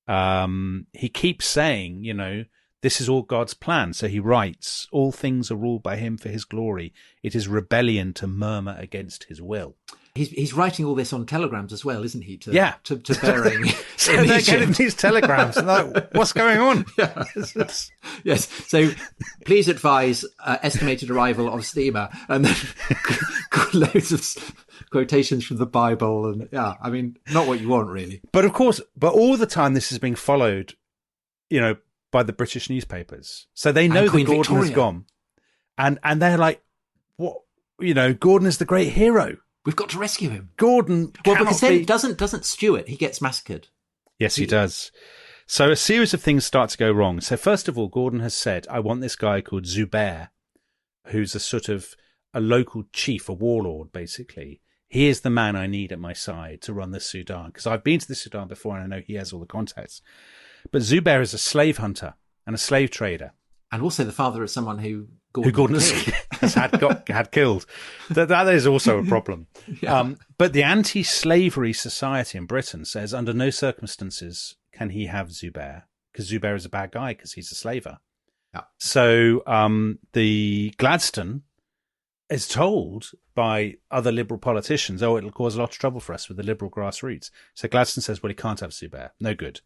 He keeps saying, this is all God's plan. So he writes, all things are ruled by him for his glory. It is rebellion to murmur against his will. He's writing all this on telegrams as well, isn't he? To Bering. So they're getting these telegrams. And like, what's going on? Yeah. Yes. So please advise estimated arrival of steamer, and then loads of quotations from the Bible. And not what you want, really. But of course, all the time this is being followed, by the British newspapers. So they know that Gordon Victoria has gone. And they're like, what? Gordon is the great hero. We've got to rescue him. Gordon because then doesn't Stuart, he gets massacred. Yes, he does. So a series of things start to go wrong. So first of all, Gordon has said, I want this guy called Zubair, who's a sort of a local chief, a warlord, basically. He is the man I need at my side to run the Sudan. Because I've been to the Sudan before and I know he has all the contacts. But Zubair is a slave hunter and a slave trader. And also the father of someone who Gordon has had killed. That is also a problem. Yeah. But the anti-slavery society in Britain says under no circumstances can he have Zubair, because Zubair is a bad guy because he's a slaver. Yeah. So the Gladstone is told by other Liberal politicians, it'll cause a lot of trouble for us with the Liberal grassroots. So Gladstone says, well, he can't have Zubair. No good.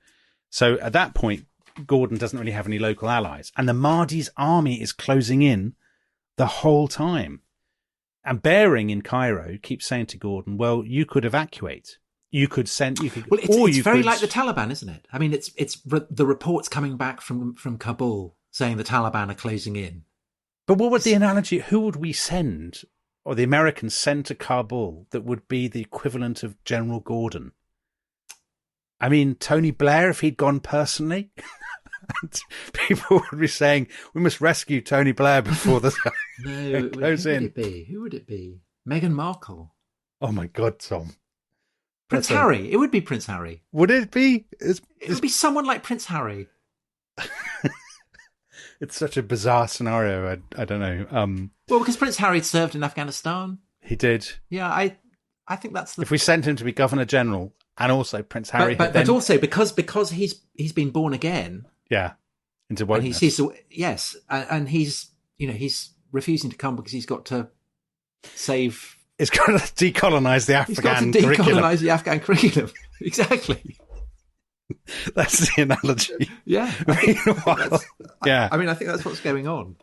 So at that point, Gordon doesn't really have any local allies. And the Mahdi's army is closing in the whole time. And Bering in Cairo keeps saying to Gordon, well, you could evacuate. You could send... Well, it's very like the Taliban, isn't it? I mean, it's the reports coming back from Kabul saying the Taliban are closing in. But what would the analogy... Who would we send, or the Americans send to Kabul that would be the equivalent of General Gordon? I mean, Tony Blair, if he'd gone personally. And people would be saying, we must rescue Tony Blair before the No, goes in. Who would it be? Meghan Markle. Oh my God, Tom. Prince Harry. It would be Prince Harry. Would it be? It would be someone like Prince Harry. It's such a bizarre scenario. I don't know. Well, because Prince Harry served in Afghanistan. He did. Yeah, I think that's the... If we sent him to be Governor General and also Prince Harry... But also because he's been born again... Yeah, into wokeness. And he sees... Yes, and he's refusing to come because he's got to save... He's got to decolonise the Afghan curriculum. He's got to decolonise the Afghan curriculum. Exactly. That's the analogy. Yeah. Meanwhile, yeah. I mean, I think that's what's going on.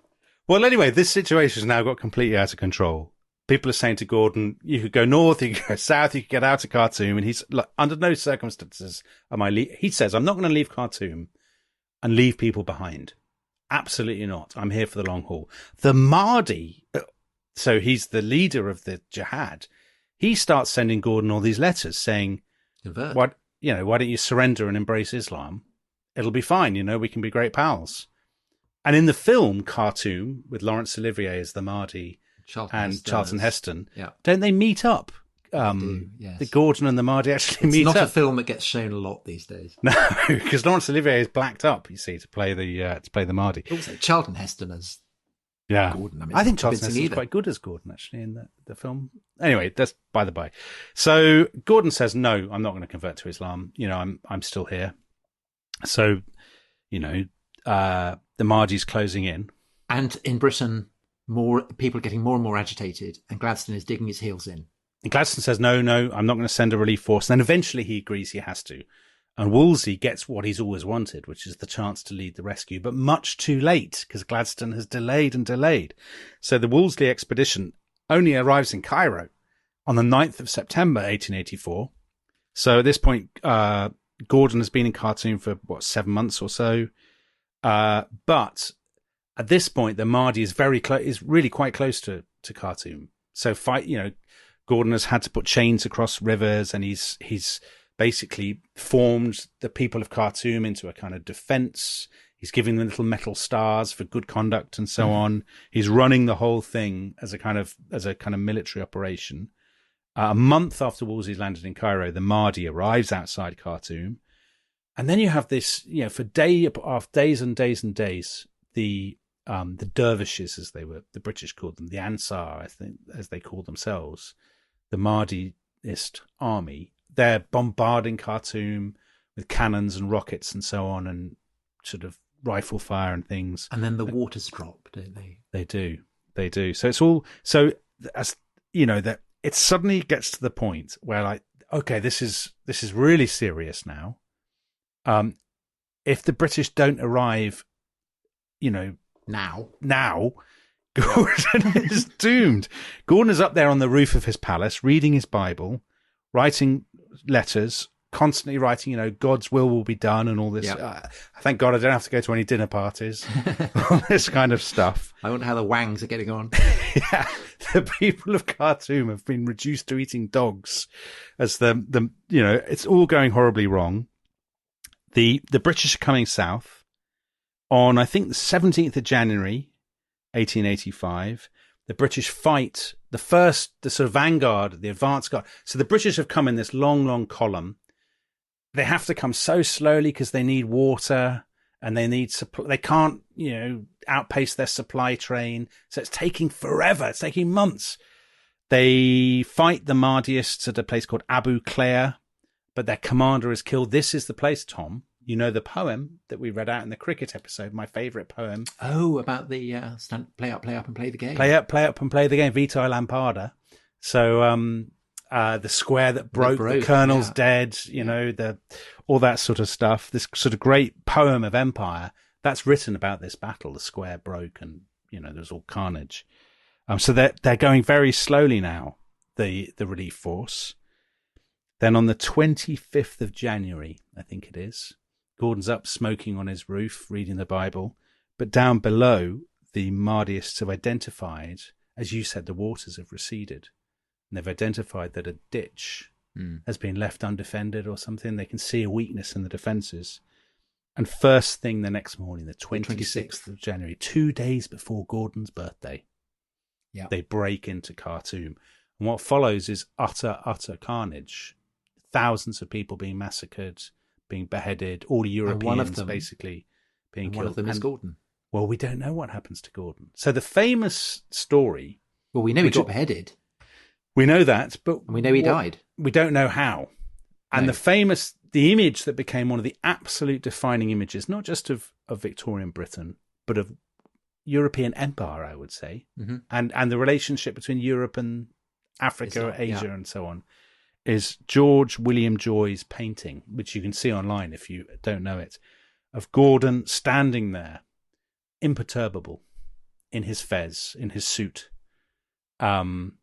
Well, anyway, this situation has now got completely out of control. People are saying to Gordon, you could go north, you could go south, you could get out of Khartoum. And he's like, under no circumstances am I he says, I'm not going to leave Khartoum and leave people behind. Absolutely not. I'm here for the long haul. The Mahdi, so he's the leader of the jihad, he starts sending Gordon all these letters saying, Convert. why don't you surrender and embrace Islam? It'll be fine. We can be great pals. And in the film Khartoum, with Laurence Olivier as the Mahdi Charlton Heston, yeah. Don't they meet up? Yes. The Gordon and the Mahdi actually meet up. It's not a film that gets shown a lot these days. No, because Laurence Olivier is blacked up, you see, to play the Mahdi. Also, Charlton Heston as Gordon. I think Charlton Heston is quite good as Gordon, actually, in the film. Anyway, that's by the by. So Gordon says, no, I'm not going to convert to Islam. I'm still here. So, the Mahdi's closing in. And in Britain, more people are getting more and more agitated, and Gladstone is digging his heels in. And Gladstone says, no, I'm not going to send a relief force. And then eventually he agrees he has to. And Wolsey gets what he's always wanted, which is the chance to lead the rescue, but much too late because Gladstone has delayed and delayed. So the Wolseley expedition only arrives in Cairo on the 9th of September, 1884. So at this point, Gordon has been in Khartoum for, 7 months or so. But at this point, the Mahdi is is really quite close to Khartoum. So Gordon has had to put chains across rivers, and he's basically formed the people of Khartoum into a kind of defense. He's giving them little metal stars for good conduct and so on. He's running the whole thing as a kind of military operation. A month after Wolsey's landed in Cairo, the Mahdi arrives outside Khartoum. And then you have this, for days and days and days, the dervishes, as the British called them, the Ansar, I think, as they call themselves, the Mahdiist army, they're bombarding Khartoum with cannons and rockets and so on, and sort of rifle fire and things. And then the waters drop, don't they? They do. So it's all as that it suddenly gets to the point where this is really serious now. If the British don't arrive, now, Gordon is doomed. Gordon is up there on the roof of his palace, reading his Bible, writing letters, constantly writing, God's will be done and all this. Yep. Thank God I don't have to go to any dinner parties, all this kind of stuff. I wonder how the Wangs are getting on. Yeah, the people of Khartoum have been reduced to eating dogs as it's all going horribly wrong. The British are coming south on, I think, the 17th of January, 1885. The British fight the sort of vanguard, the advance guard. So the British have come in this long, long column. They have to come so slowly because they need water and they need supply. They can't, outpace their supply train. So it's taking forever. It's taking months. They fight the Mahdiists at a place called Abu Clare, but their commander is killed. This is the place, Tom. You know the poem that we read out in the cricket episode, my favourite poem. Oh, about the play up and play the game. Play up and play the game, Vitae Lampada. So the square that broke, the colonel's dead, all that sort of stuff. This sort of great poem of empire, that's written about this battle. The square broke and, there's all carnage. So they're going very slowly now, the relief force. Then on the 25th of January, I think it is, Gordon's up smoking on his roof, reading the Bible. But down below, the Mahdiists have identified, as you said, the waters have receded. And they've identified that a ditch has been left undefended or something. They can see a weakness in the defences. And first thing the next morning, the 26th of January, 2 days before Gordon's birthday, they break into Khartoum. And what follows is utter carnage. Thousands of people being massacred, being beheaded, all Europeans basically being killed. One of them is Gordon. Well, we don't know what happens to Gordon. So the famous story... Well, we know he got beheaded. We know that, but... And we know he died. We don't know how. And the image that became one of the absolute defining images, not just of Victorian Britain, but of European empire, I would say, and the relationship between Europe and Africa, Asia, and so on, is George William Joy's painting, which you can see online if you don't know it, of Gordon standing there, imperturbable, in his fez, in his suit, on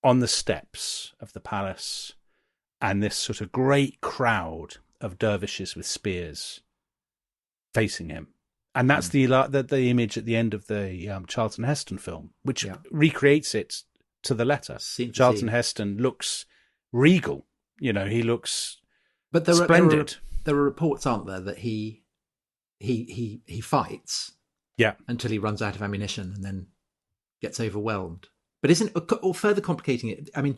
the steps of the palace, and this sort of great crowd of dervishes with spears facing him. And that's the image at the end of the Charlton Heston film, which recreates it to the letter. Charlton Heston looks regal. He looks splendid. There are reports, aren't there, that he fights until he runs out of ammunition and then gets overwhelmed. But or further complicating it, I mean,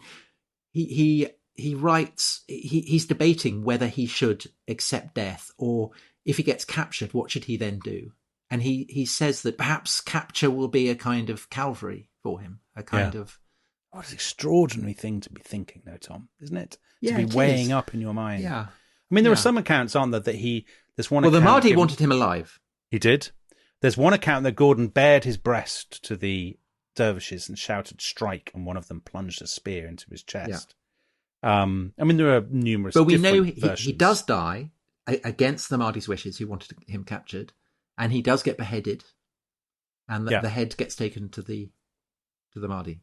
he writes, he's debating whether he should accept death, or if he gets captured, what should he then do? And he says that perhaps capture will be a kind of Calvary for him, a kind of... What an extraordinary thing to be thinking, though, Tom, isn't it? To be weighing up in your mind. Yeah. I mean, there are some accounts, aren't there, that there's one account... Well, the Mahdi wanted him alive. He did. There's one account that Gordon bared his breast to the dervishes and shouted, "Strike," and one of them plunged a spear into his chest. I mean, there are numerous but we know versions. He does die against the Mahdi's wishes, who wanted him captured, and he does get beheaded, and the head gets taken to the Mahdi.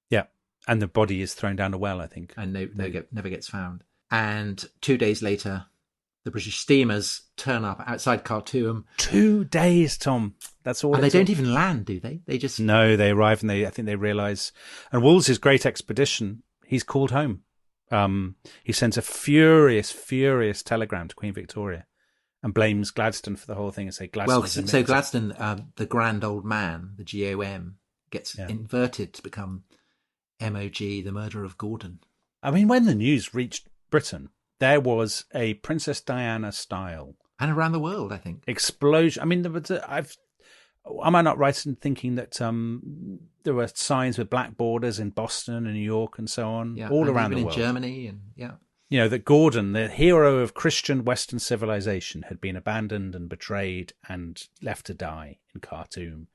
Yeah, and the body is thrown down a well, I think, and never gets found. And 2 days later, the British steamers turn up outside Khartoum. 2 days, Tom. That's all. And they don't even land, do they? They just they arrive, and I think they realise. And Wolsey's great expedition, he's called home. He sends a furious telegram to Queen Victoria and blames Gladstone for the whole thing and say Gladstone... so Gladstone, the grand old man, the GOM, gets inverted to become MOG, the murderer of Gordon. I mean, when the news reached Britain, there was a Princess Diana style... And around the world, I think. Explosion. I mean, am I not right in thinking that there were signs with black borders in Boston and New York and so on, all around the world? In Germany, and that Gordon, the hero of Christian Western civilization, had been abandoned and betrayed and left to die in Khartoum,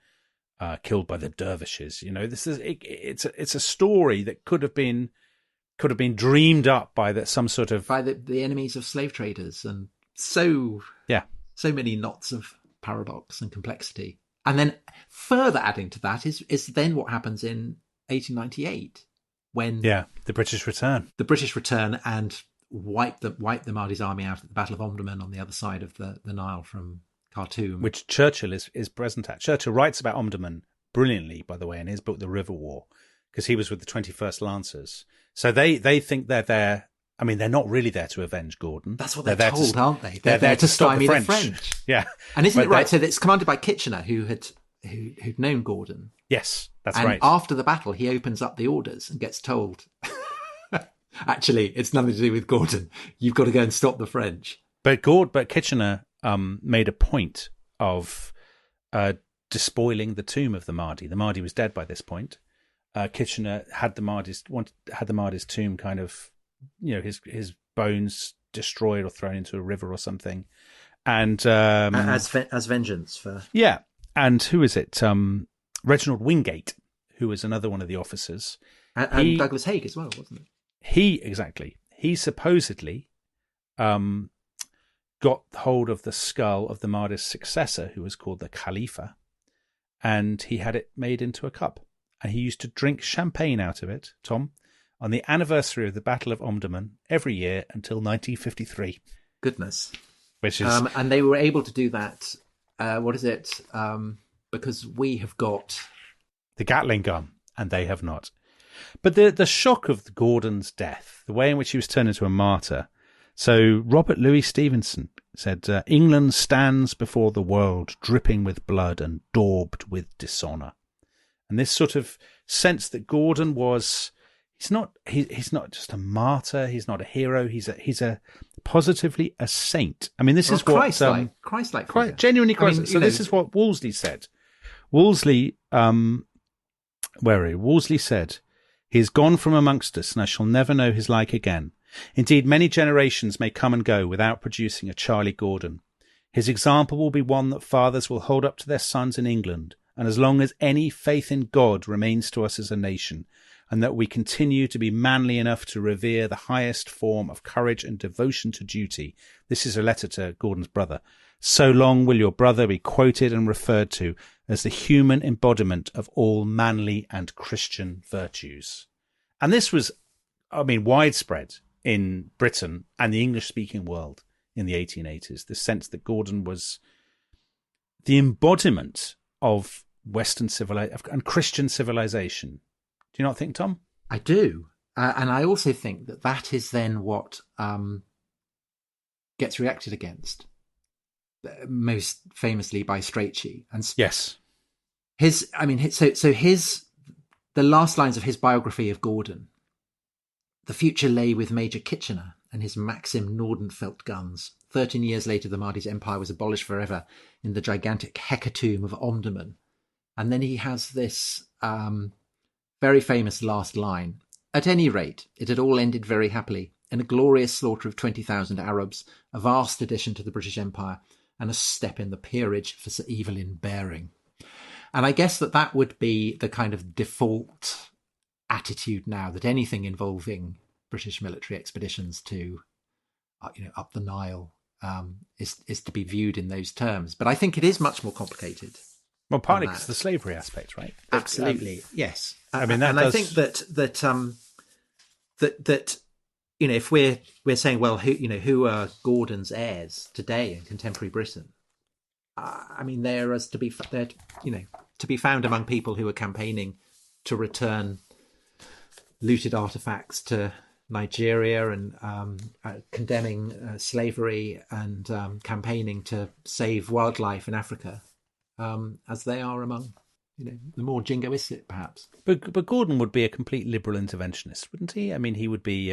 killed by the dervishes. It's a story that could have been dreamed up by the enemies of slave traders, and so many knots of paradox and complexity. And then further adding to that is then what happens in 1898 when the British return. The British return and wipe the Mahdi's army out at the Battle of Omdurman on the other side of the Nile from Khartoum, which Churchill is present at. Churchill writes about Omdurman brilliantly, by the way, in his book The River War, because he was with the 21st Lancers. So they think they're there. I mean, they're not really there to avenge Gordon. That's what they're told, aren't they? They're there to stymie the French. Yeah. And isn't it right? So it's commanded by Kitchener, who'd known Gordon. Yes, that's right. right. And after the battle, he opens up the orders and gets told, actually, it's nothing to do with Gordon. You've got to go and stop the French. But Kitchener made a point of despoiling the tomb of the Mahdi. The Mahdi was dead by this point. Kitchener had the Mahdi's tomb kind of, his bones destroyed or thrown into a river or something, and as vengeance for And who is it? Reginald Wingate, who was another one of the officers, and Douglas Haig as well, wasn't it? He supposedly got hold of the skull of the Mahdi's successor, who was called the Khalifa, and he had it made into a cup, and he used to drink champagne out of it, Tom, on the anniversary of the Battle of Omdurman every year until 1953. Goodness. Which is... and they were able to do that, because we have got... the Gatling gun, and they have not. But the shock of Gordon's death, the way in which he was turned into a martyr. So Robert Louis Stevenson said, England stands before the world dripping with blood and daubed with dishonour. And this sort of sense that Gordon was, he's not just a martyr, he's not a hero, he's a positively a saint. I mean, this is what Christ-like, genuinely Christ. So this is what Wolseley said. Wolseley, Wolseley said, "He is gone from amongst us, and I shall never know his like again. Indeed, many generations may come and go without producing a Charlie Gordon. His example will be one that fathers will hold up to their sons in England, and as long as any faith in God remains to us as a nation, and that we continue to be manly enough to revere the highest form of courage and devotion to duty," this is a letter to Gordon's brother, "so long will your brother be quoted and referred to as the human embodiment of all manly and Christian virtues." And this was, widespread in Britain and the English-speaking world in the 1880s, the sense that Gordon was the embodiment of Western civilization and Christian civilization. Do you not think, Tom? I do. And I also think that is then what gets reacted against, most famously by Strachey. And yes. The last lines of his biography of Gordon: "The future lay with Major Kitchener and his Maxim Nordenfeldt guns. 13 years later, the Mahdi's empire was abolished forever in the gigantic hecatomb of Omdurman." And then he has this very famous last line: "At any rate, it had all ended very happily, in a glorious slaughter of 20,000 Arabs, a vast addition to the British Empire, and a step in the peerage for Sir Evelyn Baring." And I guess that would be the kind of default attitude now, that anything involving British military expeditions to, up the Nile, is to be viewed in those terms. But I think it is much more complicated. Well, partly because the slavery aspect, right? Absolutely, yes. I think that if we're saying, well, who are Gordon's heirs today in contemporary Britain? They're to be found among people who are campaigning to return looted artifacts to Nigeria, and condemning slavery, and campaigning to save wildlife in Africa, as they are among the more jingoistic, perhaps. But Gordon would be a complete liberal interventionist, wouldn't he? I mean, he would be,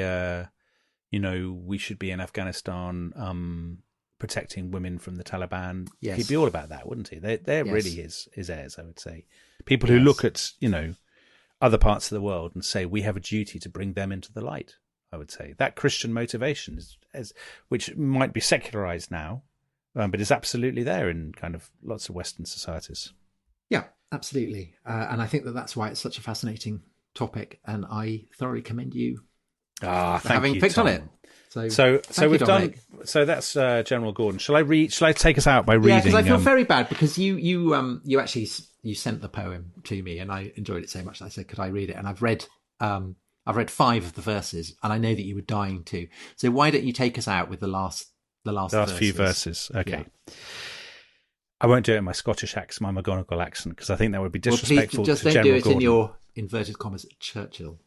we should be in Afghanistan protecting women from the Taliban. Yes. He'd be all about that, wouldn't he? They're really his heirs, I would say. People who look at, other parts of the world and say, we have a duty to bring them into the light, I would say. That Christian motivation, is which might be secularized now, but is absolutely there in kind of lots of Western societies. Yeah, absolutely. And I think that's why it's such a fascinating topic, and I thoroughly commend you for having picked on it. So we've done. So that's General Gordon. Shall I take us out by reading? Yeah, because I feel very bad, because you actually sent the poem to me, and I enjoyed it so much that I said, could I read it? And I've read 5 of the verses, and I know that you were dying to. So why don't you take us out with the last few verses? Okay. Yeah. I won't do it in my Scottish accent, my McGonagall accent, because I think that would be disrespectful to General Gordon. Just don't do it in your inverted commas Churchill.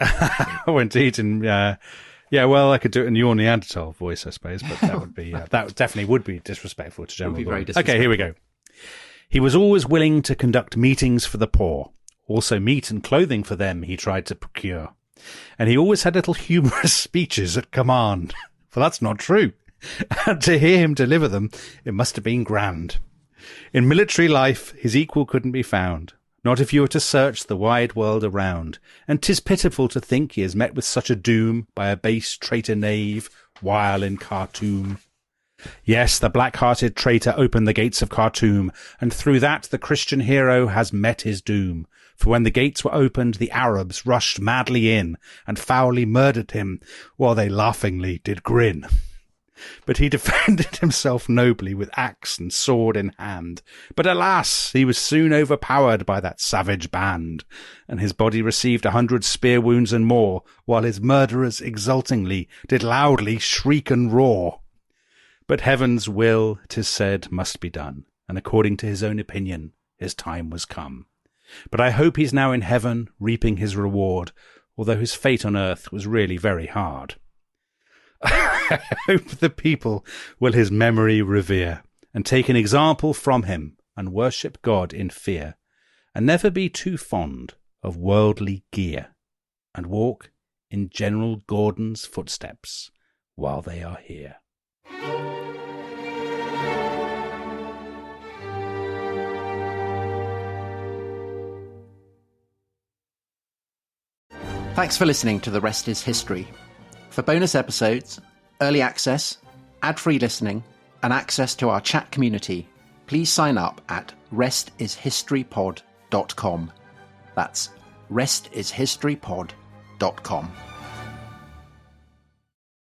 Oh, indeed, and well, I could do it in your Neanderthal voice, I suppose, but that would be that definitely would be disrespectful to General Gordon. Okay, here we go. He was always willing to conduct meetings for the poor. Also meat and clothing for them he tried to procure. And he always had little humorous speeches at command. For that's not true. And to hear him deliver them, it must have been grand. In military life, his equal couldn't be found. Not if you were to search the wide world around. And 'tis pitiful to think he has met with such a doom by a base traitor knave, while in Khartoum. Yes, the black-hearted traitor opened the gates of Khartoum, and through that the Christian hero has met his doom. For when the gates were opened, the Arabs rushed madly in, and foully murdered him, while they laughingly did grin. But he defended himself nobly with axe and sword in hand. But alas, he was soon overpowered by that savage band, and his body received 100 spear wounds and more, while his murderers exultingly did loudly shriek and roar. But heaven's will, 'tis said, must be done, and according to his own opinion, his time was come. But I hope he's now in heaven, reaping his reward, although his fate on earth was really very hard. I hope the people will his memory revere, and take an example from him, and worship God in fear, and never be too fond of worldly gear, and walk in General Gordon's footsteps while they are here. Thanks for listening to The Rest is History. For bonus episodes, early access, ad-free listening, and access to our chat community, please sign up at restishistorypod.com. That's restishistorypod.com.